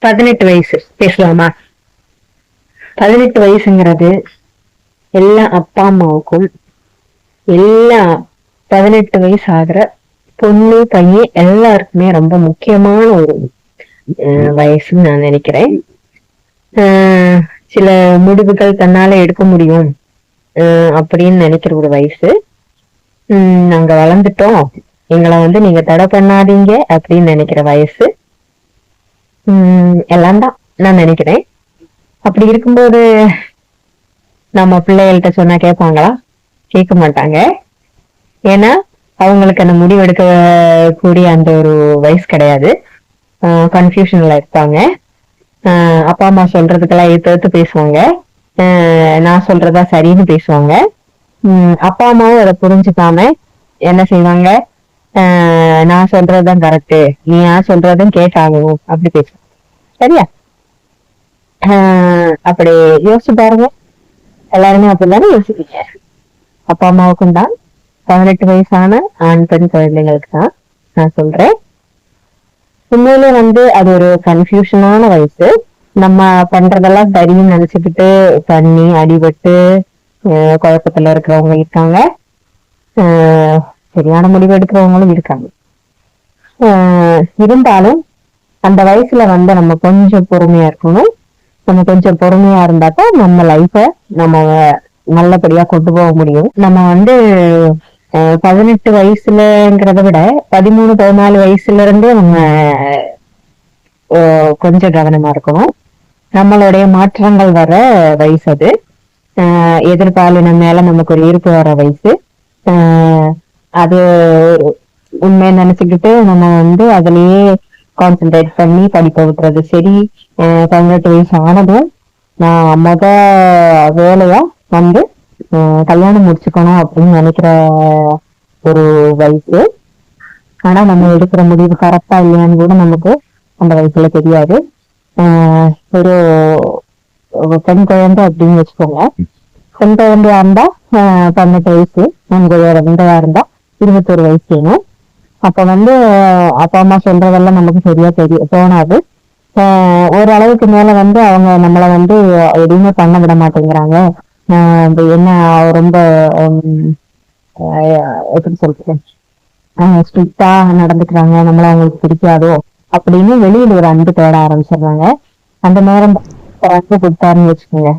18 வயசு பேசலாமா? 18 வயசுங்கிறது எல்லா அப்பா அம்மாவுக்கும் எல்லா 18 வயசு ஆகிற பொண்ணு பையன் எல்லாருக்குமே ரொம்ப முக்கியமான ஒரு வயசுன்னு நான் நினைக்கிறேன். சில முடிவுகள் தன்னால எடுக்க முடியும் அப்படின்னு நினைக்கிற ஒரு வயசு. நாங்க வளர்ந்துட்டோம், எங்களை நீங்க தடை பண்ணாதீங்க அப்படின்னு நினைக்கிற வயசு. எல்லாம் தான் நான் நினைக்கிறேன். அப்படி இருக்கும்போது நம்ம பிள்ளைகள்கிட்ட சொன்னா கேட்பாங்களா? கேட்க மாட்டாங்க. ஏன்னா அவங்களுக்கு அந்த முடிவெடுக்க கூடிய அந்த ஒரு வயசு கிடையாது. கன்ஃபியூஷன்ல இருப்பாங்க. அப்பா அம்மா சொல்றதுக்கெல்லாம் எடுத்து பேசுவாங்க. நான் சொல்றதா சரின்னு பேசுவாங்க. அப்பா அம்மாவும் அதை புரிஞ்சுக்காம என்ன செய்வாங்க? நான் சொல்றதுதான் கரெக்டு, நீ நான் சொல்றதும் கேட்டாகும் அப்படி பேசுவாங்க. சரியா? அப்படி யோசிச்சு பாருங்க. எல்லாருமே அப்படித்தானே யோசிப்பீங்க. அப்பா அம்மாவுக்கும் தான், 18 வயசான ஆண் பெண் குழந்தைங்களுக்கு தான் நான் சொல்றேன். உண்மையிலே அது ஒரு கன்ஃபியூஷனான வயசு. நம்ம பண்றதெல்லாம் சரின்னு நினைச்சுக்கிட்டு பண்ணி அடிபட்டு குழப்பத்துல இருக்கிறவங்க இருக்காங்க, சரியான முடிவு எடுக்கிறவங்களும் இருக்காங்க. இருந்தாலும் அந்த வயசுல நம்ம கொஞ்சம் பொறுமையா இருக்கணும். நம்ம கொஞ்சம் பொறுமையா இருந்தாதான் நம்ம லைஃப நம்ம நல்லபடியா கொண்டு போக முடியும். நம்ம 18 வயசுலங்கிறத விட 13-14 வயசுல இருந்தே நம்ம கொஞ்சம் கவனமா இருக்கணும். நம்மளுடைய மாற்றங்கள் வர வயசு அது. எதிர்பாலினம் மேல நமக்கு ஒரு ஈர்ப்பு வர வயசு. அது உண்மையை நினைச்சுக்கிட்டு நம்ம அதுலயே கான்சென்ட்ரேட் பண்ணி படிப்ப விட்டுறது சரி. 18 வயசு ஆனதும் நான் வேலையா கல்யாணம் முடிச்சுக்கணும் அப்படின்னு நினைக்கிற ஒரு வயசு. ஆனா நம்ம எடுக்கிற முடிவு கரெக்டா இல்லையான்னு கூட நமக்கு அந்த வயசுல தெரியாது. ஒரு பெண் குழந்தை அப்படின்னு வச்சுக்கோங்க. பெண் குழந்தையா இருந்தா 18 வயசு, பெண் குழந்தையா இருந்தா 21 வயசு வேணும். அப்ப அப்பா அம்மா சொல்றதெல்லாம் நமக்கு சரியா தோணாது. ஓரளவுக்கு மேல அவங்க நம்மள எதுவுமே பண்ண விட மாட்டேங்கிறாங்க. என்ன ரொம்ப எப்படி சொல்றது, ஸ்ட்ரிக்டா நடந்துக்கிறாங்க, நம்மள அவங்களுக்கு பிடிக்காதோ அப்படின்னு வெளியில ஒரு அன்பு தேட ஆரம்பிச்சிடுறாங்க. அந்த நேரம் அன்பு கொடுத்தாருன்னு வச்சுக்கோங்க,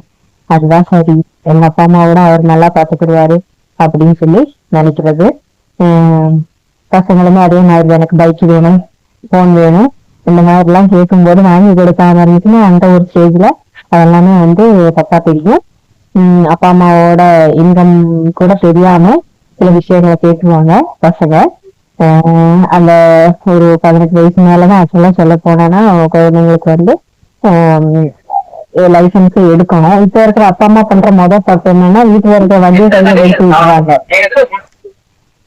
அதுதான் சரி, எங்க அப்பா அம்மாவோட அவர் நல்லா பாத்துக்கிடுவாரு அப்படின்னு சொல்லி நினைக்கிறது. பசங்களுமே அதே மாதிரி எனக்கு பைக் வேணும், போன் வேணும், இந்த மாதிரி எல்லாம் கேட்கும்போது வாங்கி கொடுக்காம இருந்துச்சுன்னா அந்த ஒரு ஸ்டேஜ்ல அதெல்லாமே தப்பா தெரியும். அப்பா அம்மாவோட இன்கம் கூட தெரியாம சில விஷயங்களை கேட்டுருவாங்க பசங்க. அந்த ஒரு 18 வயசு மேலதான் ஆக்சுவலா சொல்ல போனா குழந்தைங்களுக்கு லைசன்ஸ் எடுக்கணும். இப்ப இருக்கிற அப்பா அம்மா பண்ற தப்பு என்னன்னா, வீட்டுல இருக்கிற வண்டியை கையில எடுத்து விட்டுறாங்க.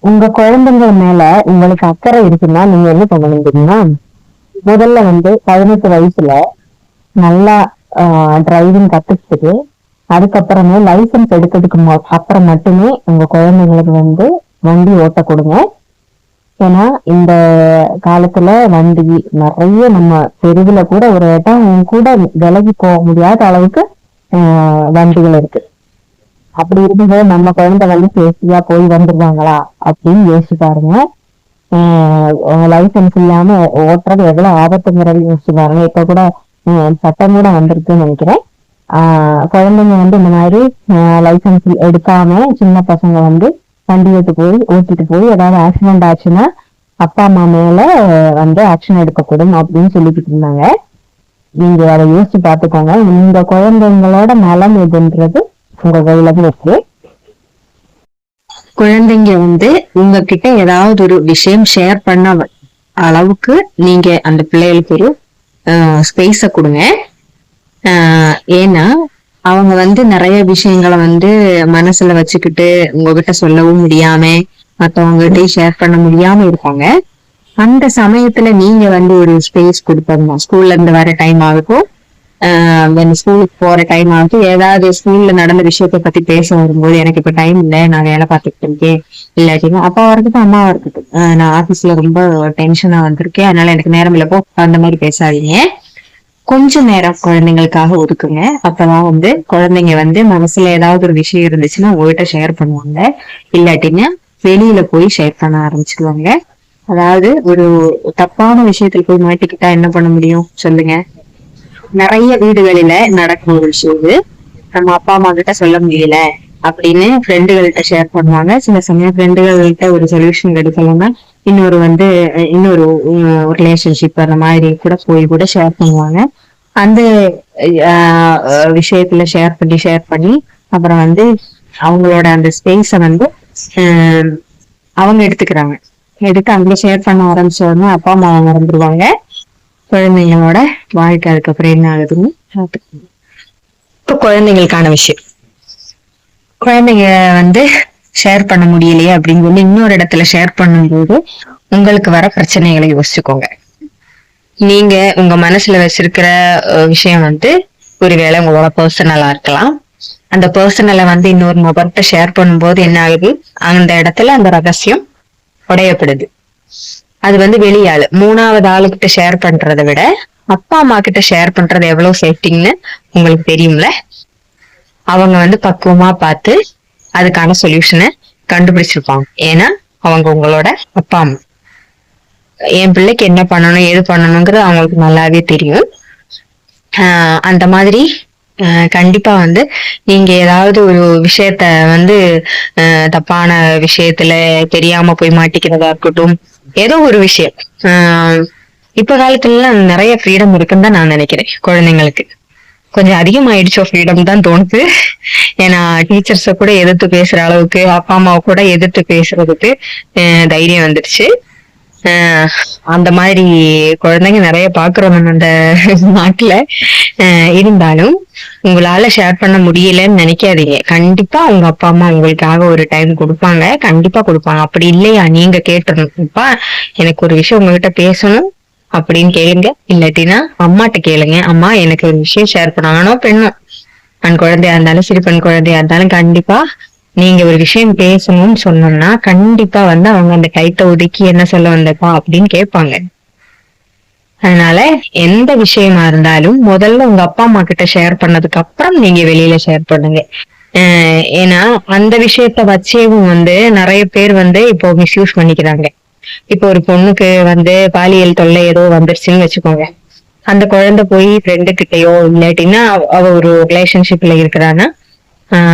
உங்க குழந்தைங்க மேல உங்களுக்கு அக்கறை இருக்குன்னா நீங்க என்ன பண்ணணும் தெரியுமா? முதல்ல 18 வயசுல நல்லா டிரைவிங் கத்துக்கிட்டு அதுக்கப்புறமே லைசன்ஸ் எடுக்கிறதுக்கு அப்புறம் மட்டுமே உங்க குழந்தைங்களுக்கு வண்டி ஓட்ட கொடுங்க. ஏன்னா இந்த காலத்துல வண்டி நிறைய நம்ம தெருவுல கூட ஒரு இடம் கூட விலகி போக முடியாத அளவுக்கு வண்டிகள் இருக்கு. அப்படி இருக்கும்போது நம்ம குழந்தை சேஃப்டியா போய் வந்துருவாங்களா அப்படின்னு யோசிச்சு பாருங்க. லைசன்ஸ் இல்லாம ஓட்டுறது எவ்வளவு ஆபத்துங்கிறது யோசிச்சு பாருங்க. இப்ப கூட சட்டம் கூட வந்திருக்குன்னு நினைக்கிறேன். குழந்தைங்க இந்த மாதிரி லைசன்ஸ் எடுக்காம சின்ன பசங்க வண்டி ஓட்டிட்டு போய் ஏதாவது ஆக்சிடென்ட் ஆச்சுன்னா அப்பா அம்மா மேல ஆக்ஷன் எடுக்கக்கூடும் அப்படின்னு சொல்லிக்கிட்டு இருந்தாங்க. நீங்க அதை யோசிச்சு பாத்துக்கோங்க. இந்த குழந்தைங்களோட நலம் எதுன்றது உங்க கையில இருக்கு. குழந்தைங்க உங்ககிட்ட ஏதாவது ஒரு விஷயம் ஷேர் பண்ண அளவுக்கு நீங்க அந்த பிள்ளைகளுக்கு ஒரு ஸ்பேஸ கொடுங்க. ஏன்னா அவங்க நிறைய விஷயங்களை மனசுல வச்சுக்கிட்டு உங்ககிட்ட சொல்லவும் முடியாம மத்தவங்ககிட்ட ஷேர் பண்ண முடியாம இருப்பாங்க. அந்த சமயத்துல நீங்க ஒரு ஸ்பேஸ் கொடுத்தோம்னா, ஸ்கூல்ல இருந்து வர டைம் ஆகட்டும், ஸ்கூலுக்கு போற டைம் ஆகட்டும், ஏதாவது ஸ்கூல்ல நடந்த விஷயத்த பத்தி பேச வரும்போது எனக்கு இப்ப டைம் இல்லை, நான் வேலை பார்த்துக்கிட்டு இருக்கேன், இல்லாட்டினா அப்பாவா இருக்கட்டும் அம்மாவா இருக்கட்டும், நான் ஆபீஸ்ல ரொம்ப டென்ஷனா வந்திருக்கேன் அதனால எனக்கு நேரம் இல்லப்போ அந்த மாதிரி பேசாதீங்க. கொஞ்சம் நேரம் குழந்தைங்களுக்காக ஒதுக்குங்க. அப்பதான் வந்து குழந்தைங்க வந்து மனசுல ஏதாவது ஒரு விஷயம் இருந்துச்சுன்னா உங்ககிட்ட ஷேர் பண்ணுவாங்க. இல்லாட்டின்னா வெளியில போய் ஷேர் பண்ண ஆரம்பிச்சிருவாங்க. அதாவது ஒரு தப்பான விஷயத்துல போய் மாட்டிக்கிட்டா என்ன பண்ண முடியும் சொல்லுங்க? நிறைய வீடுகளில நடக்கும் ஒரு விஷயம் இது. நம்ம அப்பா அம்மா கிட்ட சொல்ல முடியல அப்படின்னு ஃப்ரெண்டுகள்கிட்ட ஷேர் பண்ணுவாங்க. சில சமயம் ஃப்ரெண்டுகள்கிட்ட ஒரு சொல்யூஷன் கிடைக்கலன்னா இன்னொரு வந்து இன்னொரு ரிலேஷன்ஷிப் அந்த மாதிரி கூட போய் கூட ஷேர் பண்ணுவாங்க. அந்த விஷயத்துல ஷேர் பண்ணி அப்புறம் வந்து அவங்களோட அந்த ஸ்பேஸ வந்து அவங்க எடுத்துக்கிறாங்க. எடுத்து அங்க ஷேர் பண்ண ஆரம்பிச்ச உடனே அப்பா அம்மா மறந்துடுவாங்க. குழந்தைங்களோட வாழ்க்கை அதுக்கப்புறம் என்ன ஆகுதுன்னு பார்த்துக்கோங்க. இப்போ குழந்தைங்களுக்கான விஷயம். குழந்தைங்க வந்து ஷேர் பண்ண முடியலையே அப்படின்னு சொல்லி இன்னொரு இடத்துல ஷேர் பண்ணும்போது உங்களுக்கு வர பிரச்சனைகளை யோசிச்சுக்கோங்க. நீங்க உங்க மனசுல வச்சிருக்கிற விஷயம் வந்து ஒருவேளை உங்களோட பர்சனலா இருக்கலாம். அந்த பர்சனலை வந்து இன்னொரு நபர்கிட்ட ஷேர் பண்ணும்போது என்ன ஆகுது, அந்த இடத்துல அந்த ரகசியம் உடையப்படுது. அது வந்து வெளியாளு 3வது ஆளுகிட்ட ஷேர் பண்றதை விட அப்பா அம்மா கிட்ட ஷேர் பண்றது எவ்வளவு சேஃப்டின்னு உங்களுக்கு தெரியும்ல. அவங்க வந்து பக்குவமா பார்த்து அதுக்கான சொல்யூஷனை கண்டுபிடிச்சிருப்பாங்க. ஏன்னா அவங்க உங்களோட அப்பா அம்மா. என் பிள்ளைக்கு என்ன பண்ணணும் ஏது பண்ணணுங்கிறது அவங்களுக்கு நல்லாவே தெரியும். அந்த மாதிரி கண்டிப்பா வந்து நீங்க ஏதாவது ஒரு விஷயத்த வந்து தப்பான விஷயத்துல தெரியாம போய் மாட்டிக்கிறதா இருக்கட்டும், ஏதோ ஒரு விஷயம். இப்ப காலத்துல நிறைய ஃப்ரீடம் இருக்குன்னு தான் நான் நினைக்கிறேன். குழந்தைங்களுக்கு கொஞ்சம் அதிகமாயிடுச்சோ ஃப்ரீடம் தான் தோணுது. ஏன்னா டீச்சர்ஸ கூட எதிர்த்து பேசுற அளவுக்கு, அப்பா அம்மாவை கூட எதிர்த்து பேசுறதுக்கு தைரியம் வந்துடுச்சு. அந்த மாதிரி குழந்தைங்க நிறைய பாக்குறோம் அந்த நாட்டுல. இருந்தாலும் உங்களால ஷேர் பண்ண முடியலன்னு நினைக்காதீங்க. கண்டிப்பா உங்க அப்பா அம்மா உங்களுக்காக ஒரு டைம் கொடுப்பாங்க, கண்டிப்பா கொடுப்பாங்க. அப்படி இல்லையா நீங்க கேட்டுறணும், அப்பா எனக்கு ஒரு விஷயம் உங்ககிட்ட பேசணும் அப்படின்னு கேளுங்க. இல்லாட்டினா அம்மாட்ட கேளுங்க, அம்மா எனக்கு ஒரு விஷயம் ஷேர் பண்ணானோ பெண்ணோ, பெண் குழந்தையா இருந்தாலும் சரி பெண் குழந்தையா இருந்தாலும் கண்டிப்பா நீங்க ஒரு விஷயம் பேசணும்னு சொன்னோம்னா கண்டிப்பா வந்து அவங்க அந்த கைத்த ஒதுக்கி என்ன சொல்ல வந்தப்பா அப்படின்னு கேட்பாங்க. அதனால எந்த விஷயமா இருந்தாலும் முதல்ல உங்க அப்பா அம்மா கிட்ட ஷேர் பண்ணதுக்கு அப்புறம் நீங்க வெளியில ஷேர் பண்ணுங்க. ஏன்னா அந்த விஷயத்த வச்சேவும் வந்து நிறைய பேர் வந்து இப்போ மிஸ்யூஸ் பண்ணிக்கிறாங்க. இப்போ ஒரு பொண்ணுக்கு வந்து பாலியல் தொல்லை ஏதோ வந்துருச்சுன்னு வச்சுக்கோங்க. அந்த குழந்தை போய் ஃப்ரெண்டு கிட்டயோ இல்லாட்டின்னா அவ ஒரு ரிலேஷன்ஷிப்ல இருக்கிறான்னா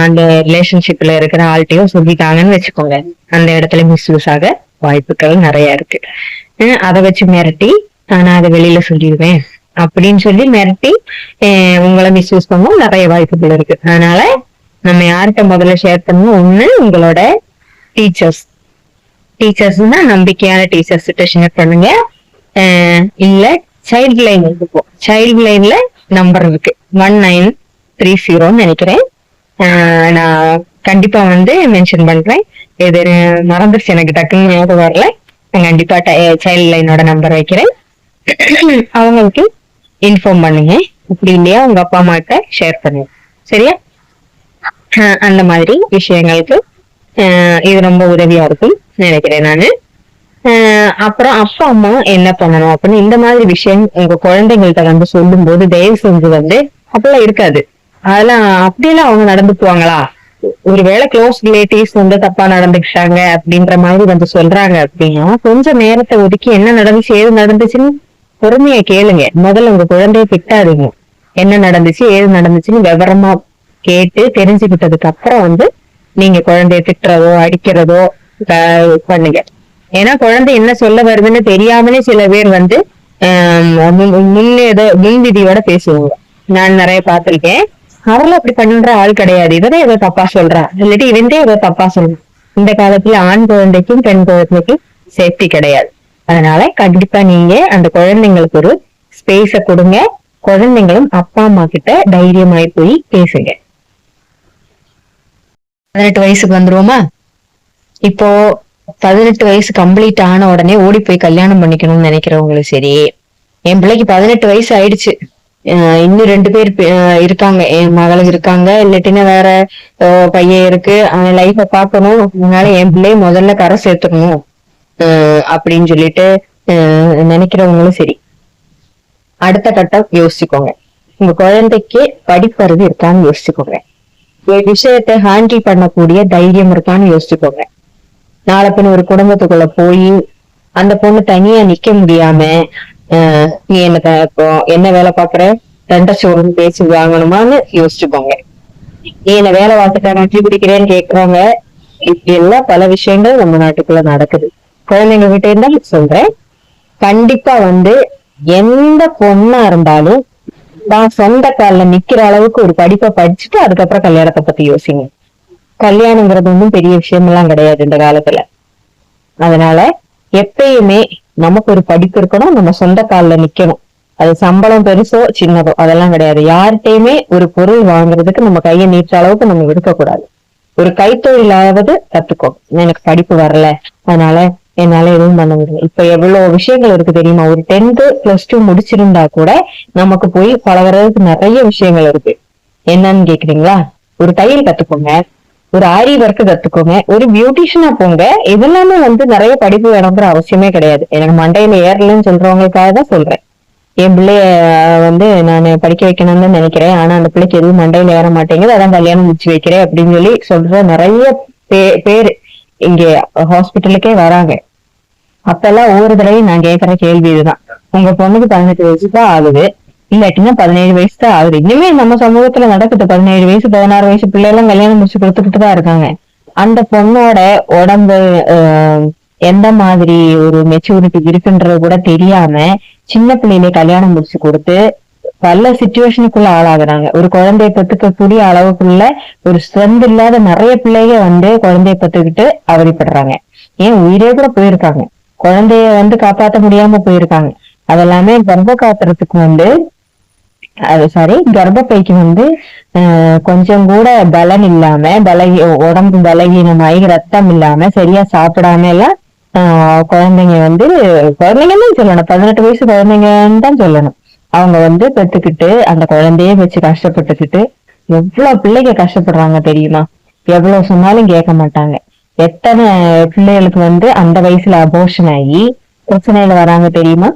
அந்த ரிலேஷன்ஷிப்ல இருக்கிற ஆள்கிட்டயும் சொல்லிட்டாங்கன்னு வச்சுக்கோங்க. அந்த இடத்துல மிஸ்யூஸ் ஆக வாய்ப்புகள் நிறைய இருக்கு. அதை வச்சு மிரட்டி நான் அதை வெளியில சொல்லிடுவேன் அப்படின்னு சொல்லி மிரட்டி உங்களை மிஸ்யூஸ் பண்ணவும் நிறைய வாய்ப்புகள் இருக்கு. அதனால நம்ம யார்கிட்ட முதல்ல ஷேர் பண்ணணும், ஒண்ணு உங்களோட டீச்சர்ஸ்னா நம்பிக்கையான டீச்சர்ஸ் கிட்ட ஷேர் பண்ணுங்க. இல்ல சைல்ட் லைன் இருக்கும், சைல்ட் லைன்ல நம்பர் இருக்கு 1930 நினைக்கிறேன். நான் கண்டிப்பா வந்து மென்ஷன் பண்றேன். இது மறந்துருச்சு எனக்கு டக்குன்னு ஞாபகம் வரல. நான் கண்டிப்பா சைல்ட் லைனோட நம்பர் வைக்கிறேன். அவங்களுக்கு இன்ஃபார்ம் பண்ணுங்க. அப்படி இல்லையா உங்க அப்பா அம்மா கிட்ட ஷேர் பண்ணுங்க. சரியா? அந்த மாதிரி விஷயங்களுக்கு இது ரொம்ப உதவியா இருக்கும் நினைக்கிறேன் நானு. அப்புறம் அப்பா அம்மா என்ன பண்ணணும் அப்படின்னு இந்த மாதிரி விஷயம் உங்க குழந்தைங்கள்ட்ட வந்து சொல்லும் போது தயவு செஞ்சு வந்து அப்படிலாம் இருக்காது. அதெல்லாம் அப்படியெல்லாம் அவங்க நடந்துக்குவாங்களா, ஒருவேளை க்ளோஸ் ரிலேட்டிவ்ஸ் வந்து தப்பா நடந்துக்கிட்டாங்க அப்படின்ற மாதிரி வந்து சொல்றாங்க அப்படின்னா கொஞ்சம் நேரத்தை ஒதுக்கி என்ன நடந்துச்சு ஏது நடந்துச்சுன்னு பொறுமையா கேளுங்க. முதல்ல உங்க குழந்தைய திட்டாதீங்க. என்ன நடந்துச்சு ஏது நடந்துச்சுன்னு விவரமா கேட்டு தெரிஞ்சுக்கிட்டதுக்கு அப்புறம் வந்து நீங்க குழந்தைய திட்டுறதோ அடிக்கிறதோ பண்ணுங்க. ஏன்னா குழந்தை என்ன சொல்ல வருதுன்னு தெரியாமலே சில பேர் வந்து முன்விதியோட பேசுவாங்க. நான் நிறைய பார்த்திருக்கேன். அவளும் அப்படி பண்ற ஆள் கிடையாது, இவரே ஏதோ தப்பா சொல்றா இல்லாட்டி இவன்டே ஏதோ தப்பா சொல்றான். இந்த காலத்துல ஆண் குழந்தைக்கும் பெண் குழந்தைக்கும் சேஃப்டி கிடையாது. அதனால கண்டிப்பா நீங்க அந்த குழந்தைங்களுக்கு ஒரு ஸ்பேஸ கொடுங்க. குழந்தைங்களும் அப்பா அம்மா கிட்ட தைரியமாய் போய் பேசுங்க. 18 வயசுக்கு வந்துருவோமா? இப்போ 18 வயசு கம்ப்ளீட் ஆன உடனே ஓடி போய் கல்யாணம் பண்ணிக்கணும்னு நினைக்கிறவங்களுக்கு சரி, என் பிள்ளைக்கு 18 வயசு ஆயிடுச்சு, இன்னும் 2 பேர் இருக்காங்க, என் மகளுக்கு இருக்காங்க இல்லாட்டினா வேற பையன் இருக்கு, அவன் லைஃப பாக்கணும், அதனால என் பிள்ளைய முதல்ல கரை சேர்த்துக்கணும் அப்படின்னு சொல்லிட்டு நினைக்கிறவங்களும் சரி, அடுத்த கட்டம் யோசிச்சுக்கோங்க. உங்க குழந்தைக்கு படிப்பறிவு இருக்கான்னு யோசிச்சுக்கோங்க. ஒரு விஷயத்த ஹேண்டில் பண்ணக்கூடிய தைரியம் இருக்கான்னு யோசிச்சுக்கோங்க. நாளை பின் ஒரு குடும்பத்துக்குள்ள போய் அந்த பொண்ணு தனியா நிக்க முடியாம நீ இப்போ என்ன வேலை பாக்குற, தண்டை சோறுன்னு பேசி வாங்கணுமான்னு யோசிச்சுக்கோங்க. நீ என்ன வேலை பார்த்துட்ட நன்றி பிடிக்கிறேன்னு கேக்குறாங்க. இப்படி எல்லாம் பல விஷயங்கள் நம்ம நாட்டுக்குள்ள நடக்குது. குழந்தைங்க கிட்ட இருந்தா சொல்றேன், கண்டிப்பா எந்த பொண்ணா இருந்தாலும் நான் சொந்த கால்ல நிக்கிற அளவுக்கு ஒரு படிப்பை படிச்சுட்டு அதுக்கப்புறம் கல்யாணத்தை பத்தி யோசிங்க. கல்யாணங்கிறது ஒன்றும் பெரிய விஷயம் எல்லாம் கிடையாது இந்த காலத்துல. அதனால எப்பயுமே நமக்கு ஒரு படிப்பு இருக்கணும், நம்ம சொந்த கால்ல நிக்கணும். அது சம்பளம் பெருசோ சின்னதோ அதெல்லாம் கிடையாது. யார்கிட்டயுமே ஒரு பொருள் வாங்குறதுக்கு நம்ம கையை நீட்ட அளவுக்கு நம்ம இருக்கக்கூடாது. ஒரு கைத்தொழிலாவது கத்துக்கோ. எனக்கு படிப்பு வரல அதனால என்னால எதுவும் பண்ண முடியல. இப்ப எவ்வளவு விஷயங்கள் இருக்கு தெரியுமா? ஒரு 10th +2 முடிச்சிருந்தா கூட நமக்கு போய் பழகுறதுக்கு நிறைய விஷயங்கள் இருக்கு. என்னன்னு கேக்குறீங்களா? ஒரு தையல் கத்துக்கோங்க, ஒரு ஆரி ஒர்க் கத்துக்கோங்க, ஒரு பியூட்டிஷியனா போங்க. இதெல்லாமே நிறைய படிப்பு வேணுங்கிற அவசியமே கிடையாது. எனக்கு மண்டையில ஏறலன்னு சொல்றவங்களுக்காக தான் சொல்றேன். என் பிள்ளைய நான் படிக்க வைக்கணும்னு நினைக்கிறேன், ஆனா அந்த பிள்ளைக்கு எதுவும் மண்டையில ஏற மாட்டேங்குது, அதான் கல்யாணம் முடிச்சு வைக்கிறேன் அப்படின்னு சொல்லி சொல்ற நிறைய பேரு இங்க ஹாஸ்பிட்டலுக்கே வராங்க. அப்பெல்லாம் ஒவ்வொரு தடவையும் நான் கேட்கிற கேள்வி இதுதான், உங்க பொண்ணுக்கு 18 வயசு தான் ஆகுது, இல்லாட்டினா 17 வயசு தான் ஆகுது. இனிமே நம்ம சமூகத்துல நடக்குது. 17 வயசு 16 வயசு பிள்ளை எல்லாம் கல்யாணம் முடிச்சு கொடுத்துக்கிட்டு தான் இருக்காங்க. அந்த பொண்ணோட உடம்பு எந்த மாதிரி ஒரு மெச்சூரிட்டி இருக்குன்றது கூட தெரியாம சின்ன பிள்ளையிலே கல்யாணம் முடிச்சு கொடுத்து பல சிச்சுவேஷனுக்குள்ள ஆளாகுறாங்க. ஒரு குழந்தைய பெத்துக்கக்கூடிய அளவுக்குள்ள ஒரு ஸ்ட்ரென்த் இல்லாத நிறைய பிள்ளைங்க குழந்தைய பெத்துக்கிட்டு அவதிப்படுறாங்க. ஏன் உயிரே கூட போயிருக்காங்க. குழந்தைய காப்பாற்ற முடியாம போயிருக்காங்க. அதெல்லாமே கர்ப்ப காத்துறதுக்கு கர்ப்பப்பைக்கு கொஞ்சம் கூட பலன் இல்லாம உடம்பு பலகீனமாயி ரத்தம் இல்லாம சரியா சாப்பிடாம எல்லாம் குழந்தைங்க குழந்தைங்கன்னு சொல்லணும், 18 வயசு குழந்தைங்கன்னு தான் சொல்லணும். அவங்க பெத்துக்கிட்டு அந்த குழந்தைய வச்சு கஷ்டப்பட்டுக்கிட்டு எவ்வளவு பிள்ளைங்க கஷ்டப்படுறாங்க தெரியுமா? எவ்வளவு சொன்னாலும் கேட்க மாட்டாங்க. எத்தனை பிள்ளைகளுக்கு அந்த வயசுல அபோர்ஷன் ஆகி பிரச்சனையில வராங்க தெரியுமா?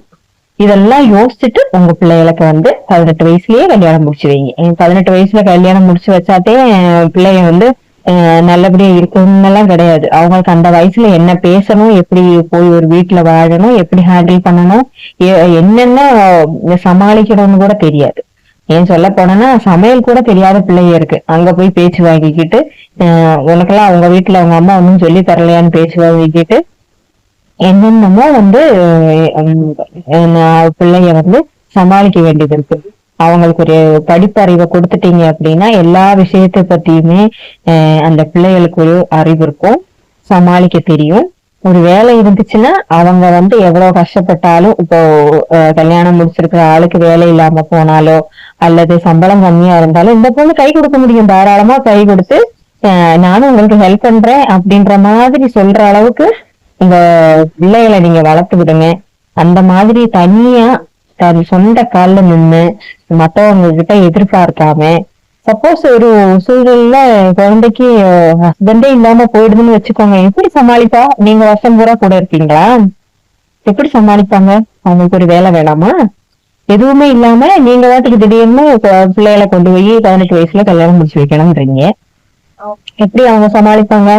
இதெல்லாம் யோசிச்சுட்டு உங்க பிள்ளைகளுக்கு 18 வயசுலயே கல்யாணம் முடிச்சு வைங்க. 18 வயசுல கல்யாணம் முடிச்சு வச்சாத்தே பிள்ளைங்க நல்லபடியா இருக்குன்னு எல்லாம் கிடையாது. அவங்களுக்கு அந்த வயசுல என்ன பேசணும், எப்படி போய் ஒரு வீட்டுல வாழணும், எப்படி ஹேண்டில் பண்ணணும், என்னென்ன சமாளிக்கணும்னு கூட தெரியாது. ஏன் சொல்ல போனா சமையல் கூட தெரியாத பிள்ளைங்க இருக்கு. அங்க போய் பேச்சு வாங்கிக்கிட்டு உனக்கெல்லாம் அவங்க வீட்டுல அவங்க அம்மா ஒன்னும் சொல்லி தரலையான்னு பேச்சு வாங்கிக்கிட்டு என்னென்னமோ பிள்ளைய சமாளிக்க வேண்டியது இருக்கு. அவங்களுக்கு ஒரு படிப்பறிவை கொடுத்துட்டீங்க அப்படின்னா எல்லா விஷயத்தை பத்தியுமே அந்த பிள்ளைகளுக்கு ஒரு அறிவு இருக்கும், சமாளிக்க தெரியும். ஒரு வேலை இருந்துச்சுன்னா அவங்க எவ்வளவு கஷ்டப்பட்டாலும், இப்போ கல்யாணம் முடிச்சிருக்கிற ஆளுக்கு வேலை இல்லாம போனாலோ அல்லது சம்பளம் கம்மியா இருந்தாலும் இந்த பொண்ணு கை கொடுக்க முடியும். தாராளமா கை கொடுத்து நானும் உங்களுக்கு ஹெல்ப் பண்றேன் அப்படின்ற மாதிரி சொல்ற அளவுக்கு உங்க பிள்ளைகளை நீங்க வளர்த்து விடுங்க. அந்த மாதிரி தனியா தன் சொந்த கால்ல நின்னு மத்தவங்க கிட்ட எதிர்பார்க்காம, சப்போஸ் ஒரு சூழல்ல குழந்தைக்கு ஹஸ்பண்டே இல்லாம போயிடுதுன்னு வச்சுக்கோங்க, எப்படி சமாளிப்பா? நீங்க வருஷம் பூரா கூட இருப்பீங்களா? எப்படி சமாளிப்பாங்க? அவங்களுக்கு ஒரு வேலை வேணாமா? எதுவுமே இல்லாம நீங்க வாட்டுக்கு திடீர்னு பிள்ளைகளை கொண்டு போய் 18 வயசுல கல்யாணம் முடிச்சு வைக்கணும்ன்றீங்க. எப்படி அவங்க சமாளிப்பாங்க?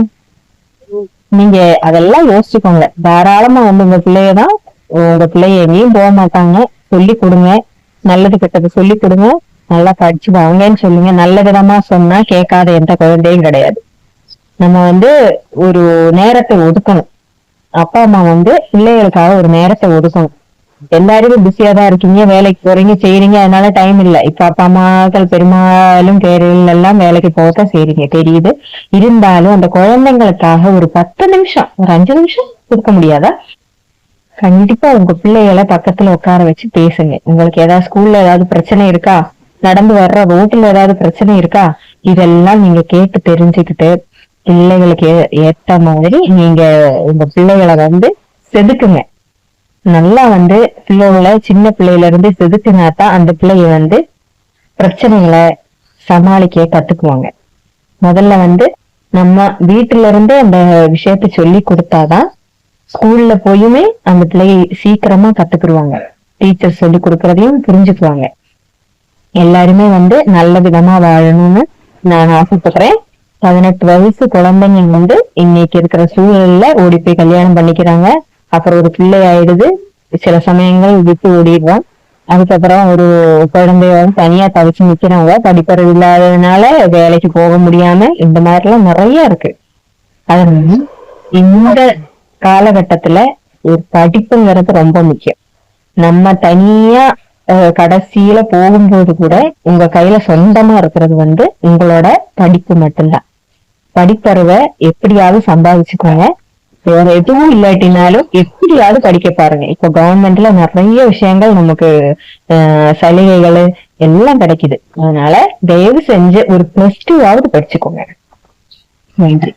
நீங்க அதெல்லாம் யோசிச்சுக்கோங்க. தாராளமா உங்க பிள்ளையதான், உங்க பிள்ளைய எங்கேயும் போக மாட்டாங்க, சொல்லி கொடுங்க. நல்லது கெட்டது சொல்லி கொடுங்க, நல்லா படிச்சு வாங்கன்னு சொல்லுங்க. நல்ல விதமா சொன்னா கேட்காத எந்த குழந்தையும் கிடையாது. நம்ம ஒரு நேரத்தை ஒதுக்கணும். அப்பா அம்மா பிள்ளைகளுக்காக ஒரு நேரத்தை ஒதுக்கணும். எல்லாருமே பிஸியா தான் இருக்கீங்க, வேலைக்கு போறீங்க செய்யறீங்க, அதனால டைம் இல்ல. இப்ப அப்பா அம்மாக்கள் பெரும்பாலும் பேரில் எல்லாம் வேலைக்கு போகத்தான் செய்றீங்க தெரியுது. இருந்தாலும் அந்த குழந்தைங்களுக்காக ஒரு 10 நிமிஷம், ஒரு 5 நிமிஷம் கொடுக்க முடியாதா? கண்டிப்பா உங்க பிள்ளைகளை பக்கத்துல உட்கார வச்சு பேசுங்க. உங்களுக்கு ஏதாவது ஸ்கூல்ல ஏதாவது பிரச்சனை இருக்கா, நடந்து வர்ற ரோட்ல ஏதாவது பிரச்சனை இருக்கா, இதெல்லாம் நீங்க கேட்டு தெரிஞ்சுக்கிட்டு பிள்ளைகளுக்கு ஏத்த மாதிரி நீங்க உங்க பிள்ளைகளை செதுக்குங்க. நல்லா பிள்ளைகளை சின்ன பிள்ளையில இருந்து செதுக்குனாதான் அந்த பிள்ளைய பிரச்சனைகளை சமாளிக்க கத்துக்குவாங்க. முதல்ல நம்ம வீட்டுல இருந்தே அந்த விஷயத்த சொல்லி கொடுத்தாதான் ஸ்கூல்ல போயுமே அந்த பிள்ளையை சீக்கிரமா கத்துக்குருவாங்க. டீச்சர் சொல்லி கொடுக்கறதையும் புரிஞ்சுக்குவாங்க. எல்லாருமே நல்ல விதமா வாழணும்னு நான் ஆசைப்படுறேன். 18 வயசு குழந்தைங்க இன்னைக்கு இருக்கிற சூழல்ல ஓடி போய் கல்யாணம் பண்ணிக்கிறாங்க. அப்புறம் ஒரு பிள்ளை ஆயிடுது, சில சமயங்கள் விட்டு ஓடிடுறோம். அதுக்கப்புறம் ஒரு குழந்தைய தனியா தவிச்சு நிக்கிறவங்க, படிப்பறிவு இல்லாததுனால வேலைக்கு போக முடியாம, இந்த மாதிரி எல்லாம் நிறைய இருக்கு. அதனால இந்த காலகட்டத்துல ஒரு படிப்புங்கிறது ரொம்ப முக்கியம். நம்ம தனியா கடைசியில போகும்போது கூட உங்க கையில சொந்தமா இருக்கிறது உங்களோட படிப்பு மட்டும்தான். படிப்பறிவை எப்படியாவது சம்பாதிச்சுக்கோங்க. வேற எதுவும் இல்லாட்டினாலும் எப்படியாவது படிக்க பாருங்க. இப்ப கவர்மெண்ட்ல நிறைய விஷயங்கள் நமக்கு சலுகைகள் எல்லாம் கிடைக்குது. அதனால தயவு செஞ்சு ஒரு +2 படிச்சுக்கோங்க. நன்றி.